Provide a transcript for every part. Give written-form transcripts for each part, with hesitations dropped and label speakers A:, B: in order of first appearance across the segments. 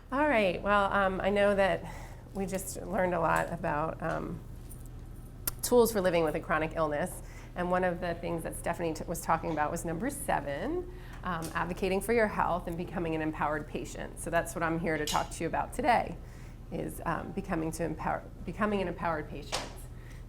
A: All right, well, I know that we just learned a lot about tools for living with a chronic illness. And one of the things that Stephanie was talking about was number 7, advocating for your health and becoming an empowered patient. So that's what I'm here to talk to you about today, is becoming an empowered patient.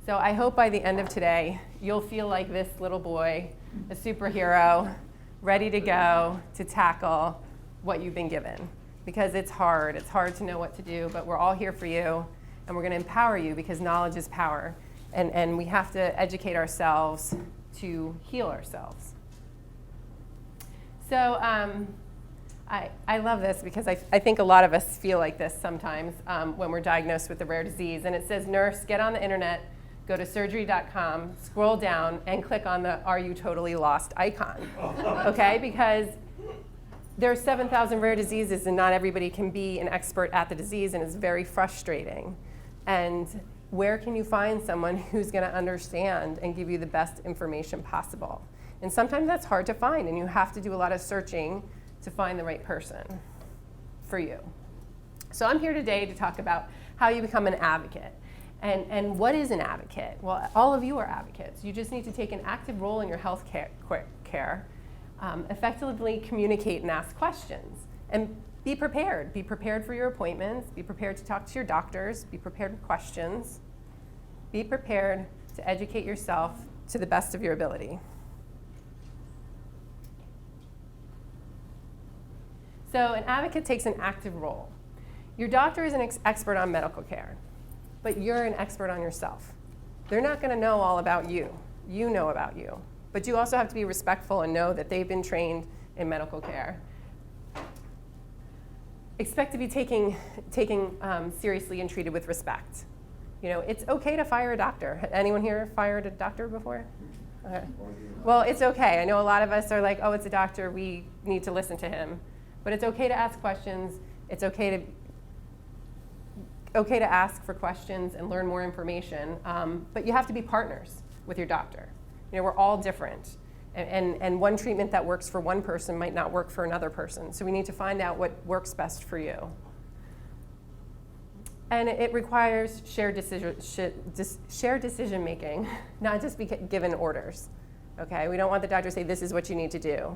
A: So I hope by the end of today, you'll feel like this little boy, a superhero, ready to go to tackle what you've been given. Because it's hard. It's hard to know what to do, but we're all here for you, and we're going to empower you because knowledge is power. And we have to educate ourselves to heal ourselves. So I love this because I think a lot of us feel like this sometimes when we're diagnosed with a rare disease. And it says, nurse, get on the internet, go to surgery.com, scroll down, and click on the Are You Totally Lost icon. Okay? Because there are 7,000 rare diseases, and not everybody can be an expert at the disease, and it's very frustrating. And where can you find someone who's going to understand and give you the best information possible? And sometimes that's hard to find, and you have to do a lot of searching to find the right person for you. So I'm here today to talk about how you become an advocate. And what is an advocate? Well, all of you are advocates. You just need to take an active role in your health care, effectively communicate and ask questions. And be prepared. Be prepared for your appointments. Be prepared to talk to your doctors. Be prepared with questions. Be prepared to educate yourself to the best of your ability. So an advocate takes an active role. Your doctor is an expert on medical care, but you're an expert on yourself. They're not going to know all about you. You know about you. But you also have to be respectful and know that they've been trained in medical care. Expect to be taken seriously and treated with respect. You know, it's okay to fire a doctor. Anyone here fired a doctor before? Okay. Well, it's okay. I know a lot of us are like, oh, it's a doctor, we need to listen to him. But it's okay to ask questions. It's okay to ask for questions and learn more information. But you have to be partners with your doctor. You know, we're all different. And one treatment that works for one person might not work for another person. So we need to find out what works best for you. And it requires shared decision making, not just be given orders. Okay? We don't want the doctor to say, this is what you need to do.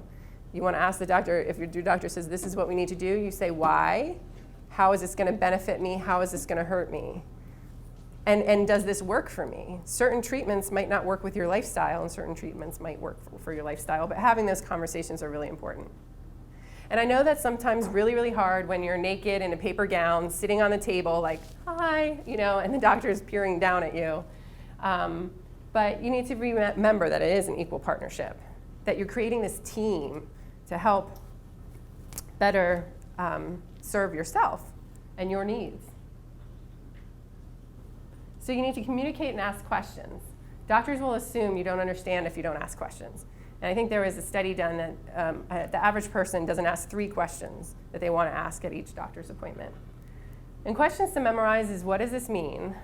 A: You want to ask the doctor, if your doctor says, this is what we need to do, you say, why? How is this going to benefit me? How is this going to hurt me? And does this work for me? Certain treatments might not work with your lifestyle, and certain treatments might work for your lifestyle, but having those conversations are really important. And I know that's sometimes really, really hard when you're naked in a paper gown, sitting on the table like, hi, you know, and the doctor is peering down at you. But you need to remember that it is an equal partnership, that you're creating this team to help better serve yourself and your needs. So you need to communicate and ask questions. Doctors will assume you don't understand if you don't ask questions. And I think there was a study done that the average person doesn't ask 3 questions that they want to ask at each doctor's appointment. And questions to memorize is, what does this mean?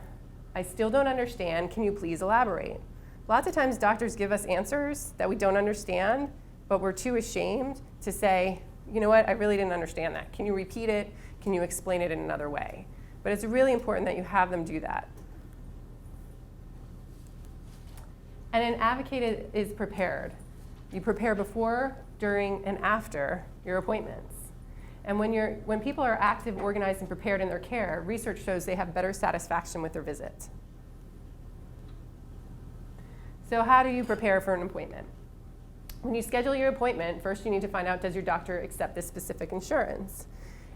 A: I still don't understand. Can you please elaborate? Lots of times doctors give us answers that we don't understand, but we're too ashamed to say, you know what, I really didn't understand that. Can you repeat it? Can you explain it in another way? But it's really important that you have them do that. And an advocate is prepared. You prepare before, during, and after your appointments. And when people are active, organized, and prepared in their care, research shows they have better satisfaction with their visit. So how do you prepare for an appointment? When you schedule your appointment, first you need to find out, does your doctor accept this specific insurance?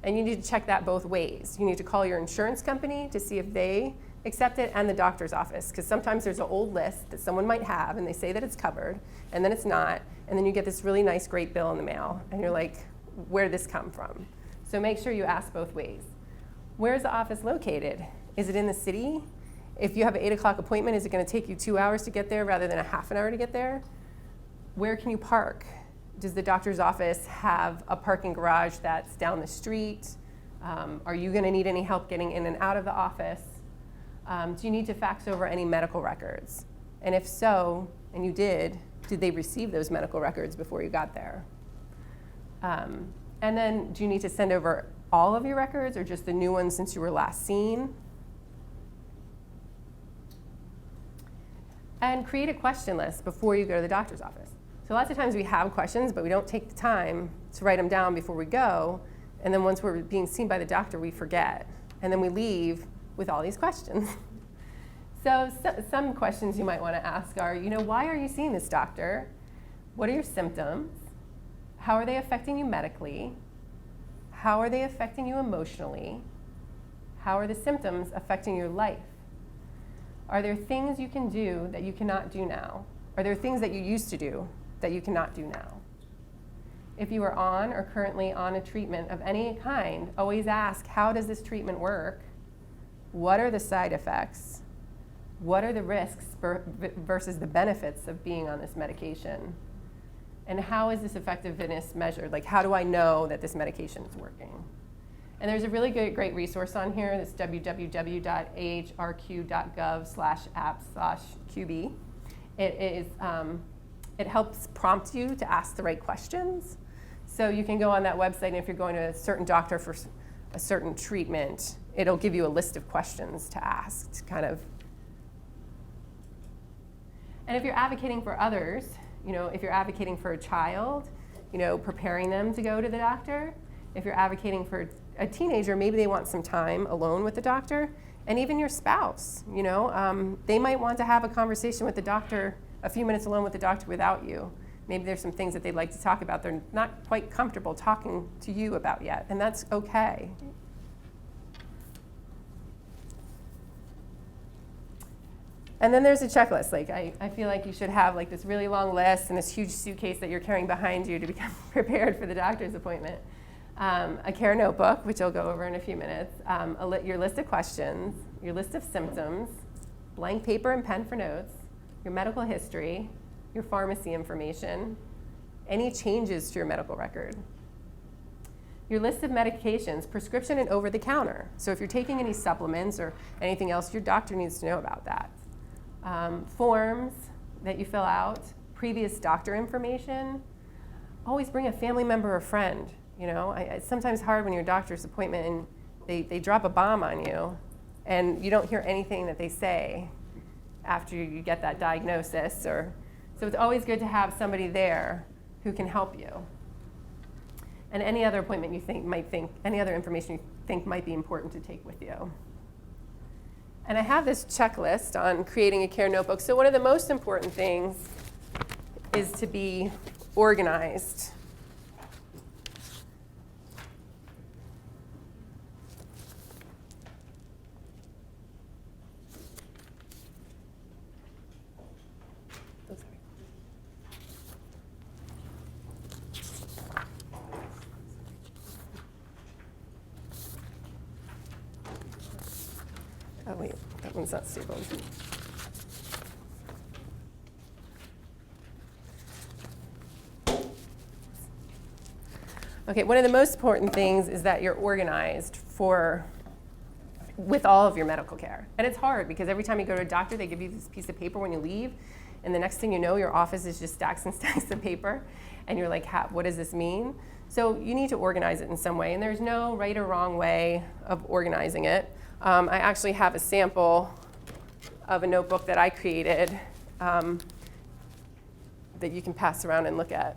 A: And you need to check that both ways. You need to call your insurance company to see if they accept it, and the doctor's office, because sometimes there's an old list that someone might have and they say that it's covered and then it's not, and then you get this really nice great bill in the mail and you're like, where did this come from? So make sure you ask both ways. Where's the office located? Is it in the city? If you have an 8 o'clock appointment, is it going to take you 2 hours to get there rather than a half an hour to get there? Where can you park? Does the doctor's office have a parking garage that's down the street? Are you going to need any help getting in and out of the office? Do you need to fax over any medical records? And if so, and you did they receive those medical records before you got there? And then do you need to send over all of your records or just the new ones since you were last seen. And create a question list before you go to the doctor's office. So lots of times we have questions, but we don't take the time to write them down before we go. And then once we're being seen by the doctor, we forget. And then we leave with all these questions. So some questions you might want to ask are, why are you seeing this doctor? What are your symptoms? How are they affecting you medically? How are they affecting you emotionally? How are the symptoms affecting your life? Are there things you can do that you cannot do now? Are there things that you used to do that you cannot do now? If you are on or currently on a treatment of any kind, always ask, how does this treatment work? What are the side effects? What are the risks versus the benefits of being on this medication? And how is this effectiveness measured? Like, how do I know that this medication is working? And there's a really great resource on here. That's www.ahrq.gov/apps/QB. It helps prompt you to ask the right questions. So you can go on that website, and if you're going to a certain doctor for a certain treatment, it'll give you a list of questions to ask to kind of. And if you're advocating for others, if you're advocating for a child, preparing them to go to the doctor. If you're advocating for a teenager, maybe they want some time alone with the doctor. And even your spouse, they might want to have a conversation with the doctor, a few minutes alone with the doctor without you. Maybe there's some things that they'd like to talk about they're not quite comfortable talking to you about yet, and that's okay. And then there's a checklist. Like I feel like you should have like this really long list and this huge suitcase that you're carrying behind you to become prepared for the doctor's appointment. A care notebook, which I'll go over in a few minutes, your list of questions, your list of symptoms, blank paper and pen for notes, your medical history, your pharmacy information, any changes to your medical record, your list of medications, prescription and over-the-counter. So if you're taking any supplements or anything else, your doctor needs to know about that. Forms that you fill out, previous doctor information. Always bring a family member or friend. It's sometimes hard when you're a doctor's appointment and they drop a bomb on you and you don't hear anything that they say after you get that diagnosis. So it's always good to have somebody there who can help you. And any other appointment any other information you think might be important to take with you. And I have this checklist on creating a care notebook. So one of the most important things is to be organized. Oh wait, that one's not stable. Okay, one of the most important things is that you're organized with all of your medical care. And it's hard because every time you go to a doctor, they give you this piece of paper when you leave, and the next thing you know, your office is just stacks and stacks of paper, and you're like, what does this mean? So you need to organize it in some way, and there's no right or wrong way of organizing it. I actually have a sample of a notebook that I created that you can pass around and look at.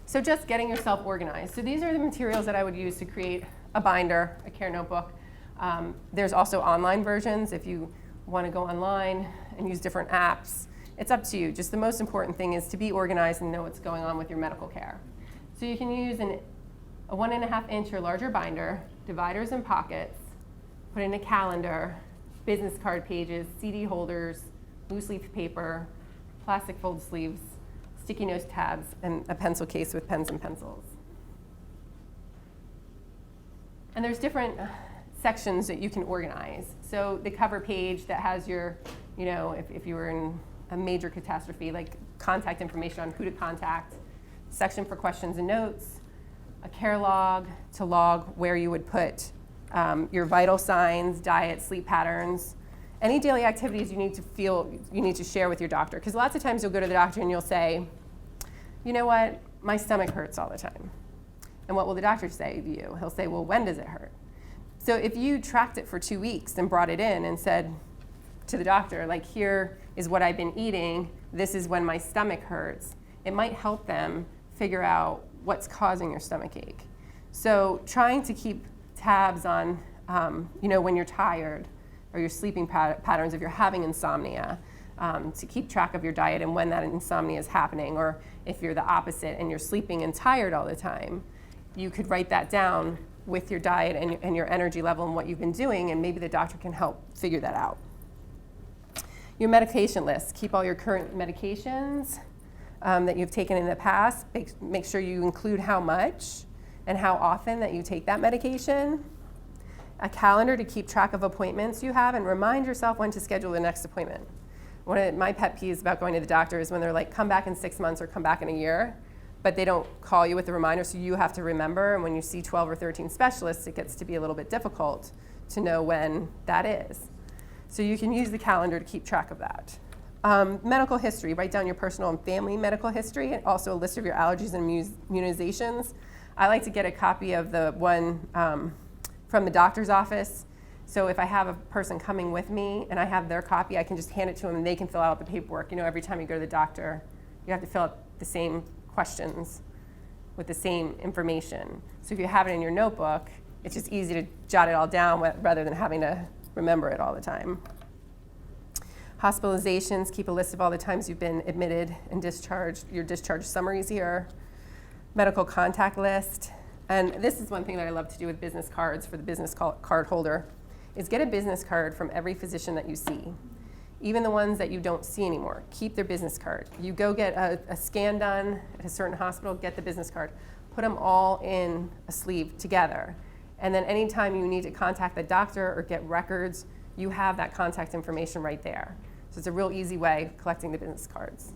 A: So just getting yourself organized. So these are the materials that I would use to create a binder, a care notebook. There's also online versions if you want to go online and use different apps. It's up to you. Just the most important thing is to be organized and know what's going on with your medical care. So you can use a 1.5 inch or larger binder, dividers and pockets, put in a calendar, business card pages, CD holders, loose leaf paper, plastic fold sleeves, sticky notes tabs, and a pencil case with pens and pencils. And there's different sections that you can organize. So the cover page that has your, if you were in a major catastrophe, like contact information on who to contact, section for questions and notes, a care log to log where you would put your vital signs, diet, sleep patterns, any daily activities you need to share with your doctor. Because lots of times you'll go to the doctor and you'll say, you know what, my stomach hurts all the time. And what will the doctor say to you? He'll say, well, when does it hurt? So if you tracked it for 2 weeks and brought it in and said to the doctor, like, here is what I've been eating, this is when my stomach hurts, it might help them figure out what's causing your stomach ache. So trying to keep tabs on, when you're tired or your sleeping patterns, if you're having insomnia, to keep track of your diet and when that insomnia is happening, or if you're the opposite and you're sleeping and tired all the time, you could write that down with your diet and your energy level and what you've been doing, and maybe the doctor can help figure that out. Your medication list. Keep all your current medications that you've taken in the past. Make sure you include how much and how often that you take that medication. A calendar to keep track of appointments you have, and remind yourself when to schedule the next appointment. One of my pet peeves about going to the doctor is when they're like, come back in 6 months or come back in a year, but they don't call you with a reminder, so you have to remember. And when you see 12 or 13 specialists, it gets to be a little bit difficult to know when that is. So you can use the calendar to keep track of that. Medical history. Write down your personal and family medical history, and also a list of your allergies and immunizations. I like to get a copy of the one from the doctor's office. So if I have a person coming with me and I have their copy, I can just hand it to them and they can fill out the paperwork. Every time you go to the doctor, you have to fill out the same questions with the same information. So if you have it in your notebook, it's just easy to jot it all down rather than having to remember it all the time. Hospitalizations, keep a list of all the times you've been admitted and discharged, your discharge summaries here. Medical contact list. And this is one thing that I love to do with business cards for the business card holder, is get a business card from every physician that you see. Even the ones that you don't see anymore, keep their business card. You go get a scan done at a certain hospital, get the business card. Put them all in a sleeve together. And then anytime you need to contact the doctor or get records, you have that contact information right there. So it's a real easy way of collecting the business cards.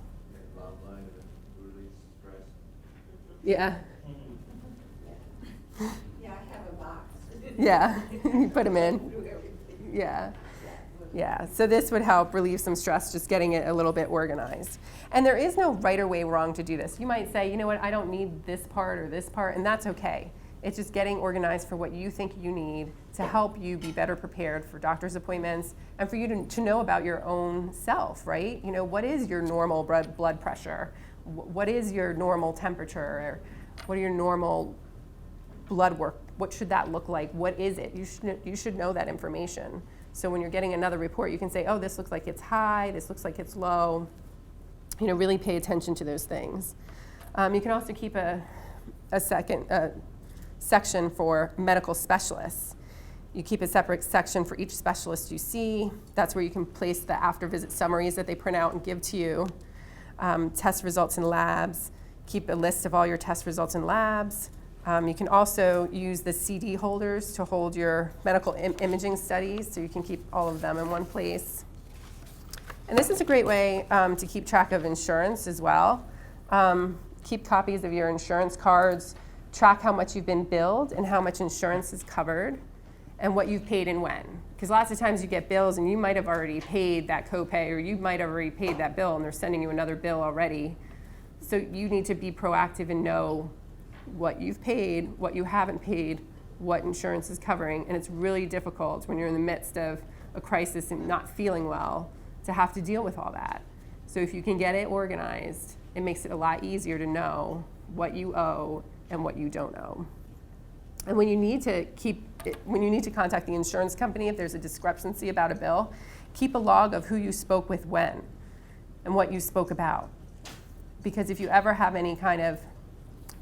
A: Yeah.
B: Yeah, I have a box.
A: Yeah, you put them in. Yeah. Yeah, so this would help relieve some stress, just getting it a little bit organized. And there is no right or way wrong to do this. You might say, you know what, I don't need this part or this part, and that's okay. It's just getting organized for what you think you need to help you be better prepared for doctor's appointments and for you to know about your own self, right? What is your normal blood pressure? What is your normal temperature? Or what are your normal blood work? What should that look like? What is it? You should know that information. So when you're getting another report, you can say, oh, this looks like it's high, this looks like it's low. Really pay attention to those things. You can also keep a section for medical specialists. You keep a separate section for each specialist you see. That's where you can place the after-visit summaries that they print out and give to you. Test results in labs. Keep a list of all your test results in labs. You can also use the CD holders to hold your medical imaging studies, so you can keep all of them in one place. And this is a great way to keep track of insurance as well. Keep copies of your insurance cards, track how much you've been billed and how much insurance is covered, and what you've paid and when. Because lots of times you get bills and you might have already paid that copay, or you might have already paid that bill and they're sending you another bill already. So you need to be proactive and know what you've paid, what you haven't paid, what insurance is covering. And it's really difficult when you're in the midst of a crisis and not feeling well to have to deal with all that. So if you can get it organized, it makes it a lot easier to know what you owe and what you don't owe. And when you need to contact the insurance company if there's a discrepancy about a bill, keep a log of who you spoke with when and what you spoke about. Because if you ever have any kind of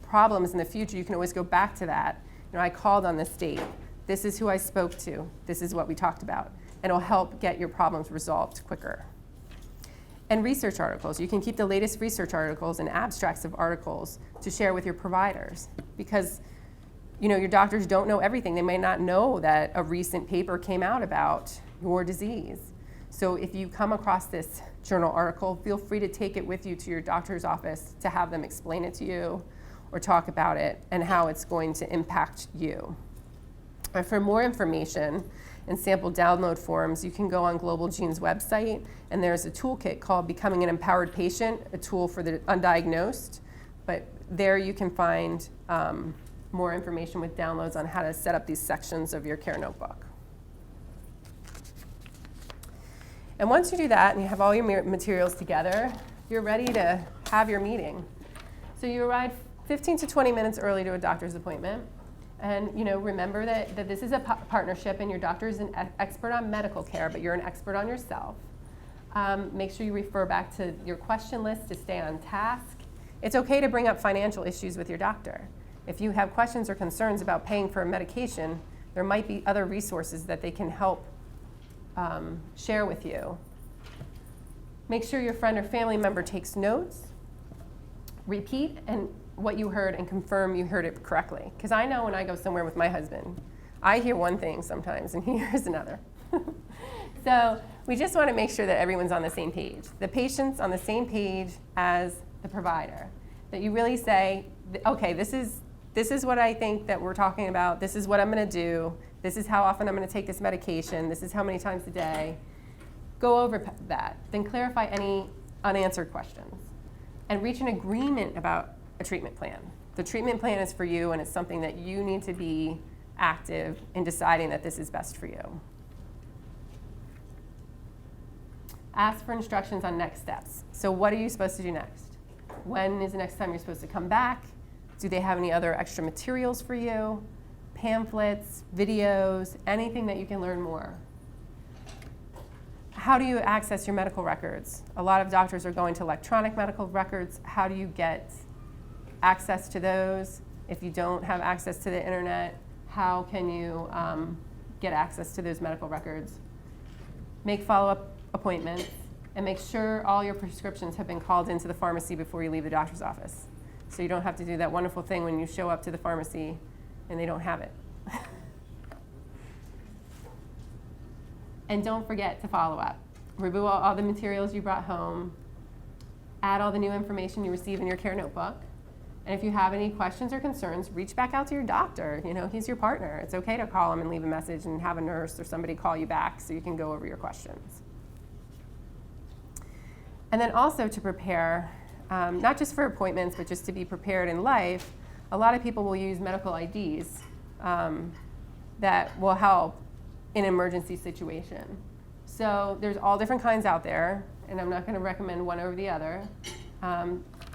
A: problems in the future, you can always go back to that. I called on this date. This is who I spoke to. This is what we talked about. And it'll help get your problems resolved quicker. And research articles. You can keep the latest research articles and abstracts of articles to share with your providers. Because your doctors don't know everything. They may not know that a recent paper came out about your disease. So if you come across this journal article, feel free to take it with you to your doctor's office to have them explain it to you or talk about it and how it's going to impact you. For more information and sample download forms, you can go on Global Gene's website, and there's a toolkit called Becoming an Empowered Patient, a tool for the undiagnosed. But there you can find more information with downloads on how to set up these sections of your care notebook. And once you do that and you have all your materials together, you're ready to have your meeting. So you arrive 15 to 20 minutes early to a doctor's appointment. And remember that this is a partnership, and your doctor is an expert on medical care, but you're an expert on yourself. Make sure you refer back to your question list to stay on task. It's okay to bring up financial issues with your doctor. If you have questions or concerns about paying for a medication, there might be other resources that they can help share with you. Make sure your friend or family member takes notes. Repeat what you heard and confirm you heard it correctly. Because I know when I go somewhere with my husband, I hear one thing sometimes and he hears another. So we just want to make sure that everyone's on the same page. The patient's on the same page as the provider. That you really say, okay, this is what I think that we're talking about. This is what I'm going to do. This is how often I'm going to take this medication. This is how many times a day. Go over that. Then clarify any unanswered questions. And reach an agreement about a treatment plan. The treatment plan is for you, and it's something that you need to be active in deciding that this is best for you. Ask for instructions on next steps. So what are you supposed to do next? When is the next time you're supposed to come back? Do they have any other extra materials for you? Pamphlets, videos, anything that you can learn more. How do you access your medical records? A lot of doctors are going to electronic medical records. How do you get access to those? If you don't have access to the internet, how can you get access to those medical records? Make follow-up appointments, and make sure all your prescriptions have been called into the pharmacy before you leave the doctor's office. So you don't have to do that wonderful thing when you show up to the pharmacy and they don't have it. And don't forget to follow up. Review all the materials you brought home. Add all the new information you receive in your care notebook. And if you have any questions or concerns, reach back out to your doctor. He's your partner. It's okay to call him and leave a message and have a nurse or somebody call you back so you can go over your questions. And then also to prepare, not just for appointments, but just to be prepared in life, a lot of people will use medical IDs that will help in an emergency situation. So there's all different kinds out there, and I'm not going to recommend one over the other.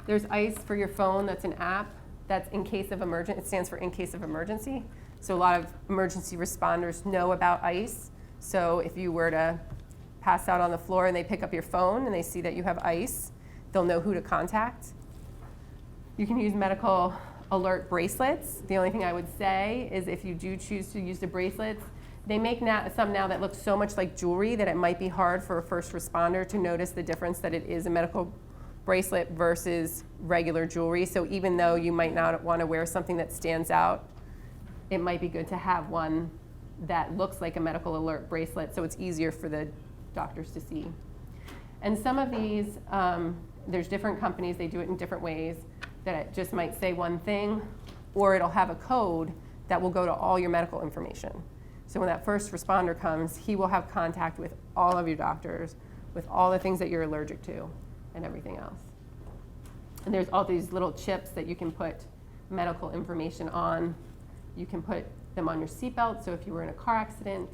A: There's ICE for your phone. That's an app that's in case of emergency. It stands for in case of emergency. So a lot of emergency responders know about ICE. So if you were to pass out on the floor and they pick up your phone and they see that you have ICE, they'll know who to contact. You can use medical alert bracelets. The only thing I would say is if you do choose to use the bracelets, they make some now that look so much like jewelry that it might be hard for a first responder to notice the difference that it is a medical bracelet versus regular jewelry. So even though you might not want to wear something that stands out, it might be good to have one that looks like a medical alert bracelet so it's easier for the doctors to see. And some of these, there's different companies, they do it in different ways, that it just might say one thing, or it'll have a code that will go to all your medical information. So when that first responder comes, he will have contact with all of your doctors, with all the things that you're allergic to, and everything else. And there's all these little chips that you can put medical information on. You can put them on your seatbelt, so if you were in a car accident,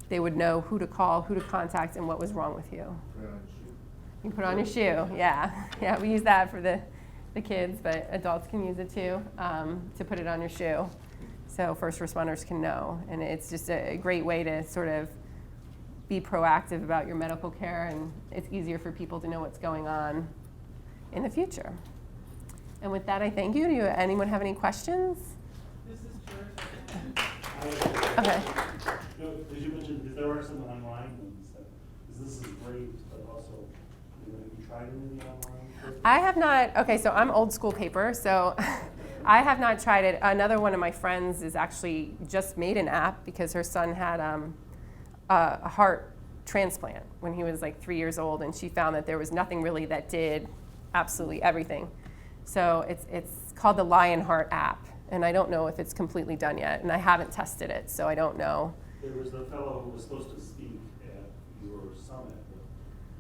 A: they would know who to call, who to contact, and what was wrong with you. You can put it on your shoe, yeah. Yeah, we use that for the kids, but adults can use it too, to put it on your shoe. So first responders can know. And it's just a great way to sort of be proactive about your medical care, and it's easier for people to know what's going on in the future. And with that, I thank you. Do anyone have any questions?
B: This is George.
A: Okay.
B: As you mentioned, there are some online ones this is great, but also, have you tried any of the online?
A: I have not. Okay, so I'm old school paper, so I have not tried it. Another one of my friends is actually just made an app because her son had a heart transplant when he was like 3 years old, and she found that there was nothing really that did absolutely everything. So it's called the Lionheart app, and I don't know if it's completely done yet, and I haven't tested it, so I don't know.
B: There was the fellow who was supposed to speak at your summit, but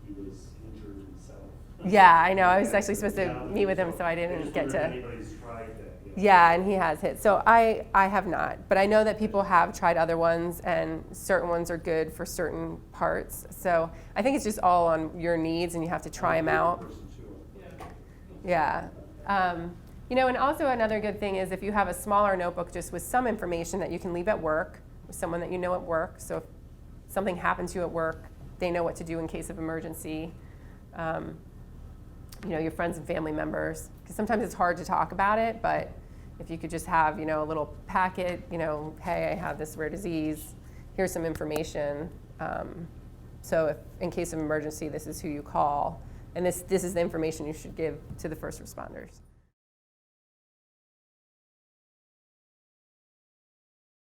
B: he was injured himself.
A: Yeah, I know. I was actually supposed to meet with him, so I didn't get to.
B: If anybody's tried that
A: Yeah, and he has hit. So I have not, but I know that people have tried other ones, and certain ones are good for certain parts. So I think it's just all on your needs, and you have to try them out. Yeah. You know, and also another good thing is if you have a smaller notebook just with some information that you can leave at work with someone that you know at work. So if something happens to you at work, they know what to do in case of emergency. You know, your friends and family members, because sometimes it's hard to talk about it, but if you could just have, you know, a little packet, you know, hey, I have this rare disease, here's some information. So if in case of emergency, this is who you call, and this is the information you should give to the first responders.